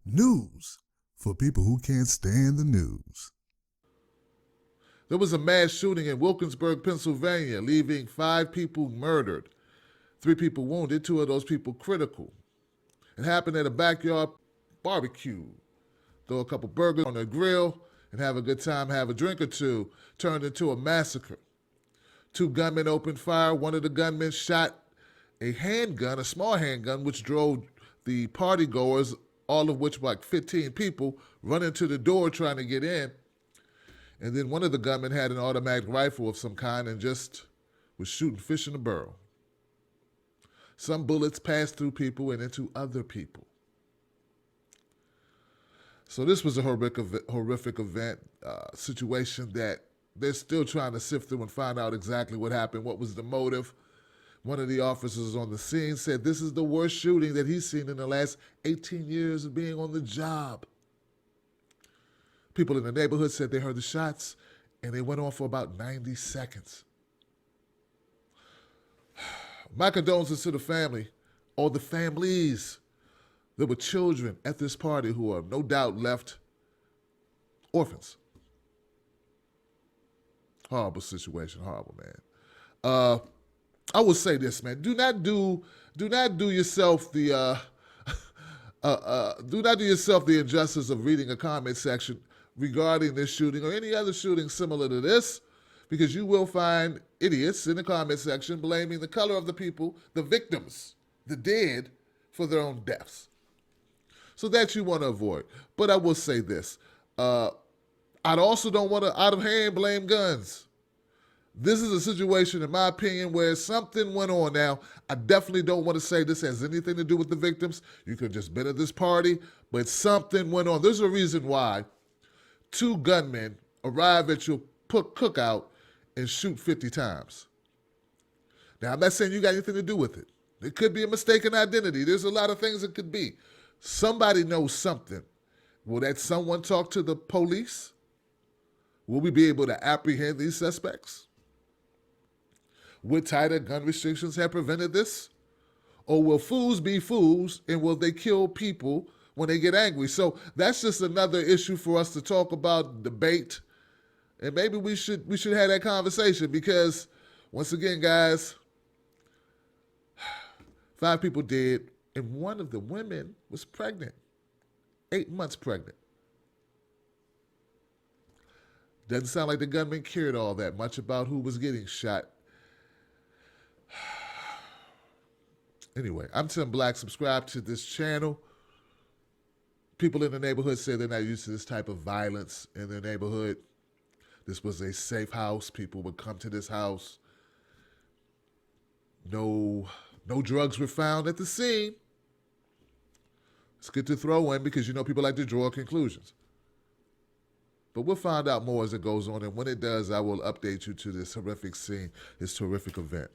News for people who can't stand the news. There was a mass shooting in Wilkinsburg, Pennsylvania, leaving 5 people murdered, 3 people wounded, 2 of those people critical. It happened at a backyard barbecue. Throw a couple burgers on the grill and have a good time, have a drink or two. Turned into a massacre. 2 gunmen opened fire. One of the gunmen shot a handgun, a small handgun, which drove the partygoers, all of which were like 15 people, running to the door trying to get in. And then one of the gunmen had an automatic rifle of some kind and just was shooting fish in a barrel. Some bullets passed through people and into other people. So this was a horrific event, situation that they're still trying to sift through and find out exactly what happened, what was the motive. One of the officers on the scene said this is the worst shooting that he's seen in the last 18 years of being on the job. People in the neighborhood said they heard the shots, and they went on for about 90 seconds. My condolences to the family, or the families. There were children at this party who are no doubt left orphans. Horrible situation, horrible, man. I will say this, man. Do not do yourself the injustice of reading a comment section regarding this shooting or any other shooting similar to this, because you will find idiots in the comment section blaming the color of the people, the victims, the dead, for their own deaths. So that you want to avoid. But I will say this. I also don't want to out of hand blame guns. This is a situation, in my opinion, where something went on. Now, I definitely don't want to say this has anything to do with the victims. You could have just been at this party, but something went on. There's a reason why 2 gunmen arrive at your cookout and shoot 50 times. Now, I'm not saying you got anything to do with it. It could be a mistaken identity. There's a lot of things it could be. Somebody knows something. Will that someone talk to the police? Will we be able to apprehend these suspects? Would tighter gun restrictions have prevented this? Or will fools be fools, and will they kill people when they get angry? So that's just another issue for us to talk about, debate, and maybe we should have that conversation, because once again, guys, 5 people dead, and one of the women was pregnant, 8 months pregnant. Doesn't sound like the gunman cared all that much about who was getting shot. Anyway, I'm Tim Black. Subscribe to this channel. People in the neighborhood say they're not used to this type of violence in their neighborhood. This was a safe house. People would come to this house. No drugs were found at the scene. It's good to throw in because people like to draw conclusions. But we'll find out more as it goes on, and when it does, I will update you to this horrific scene, this horrific event.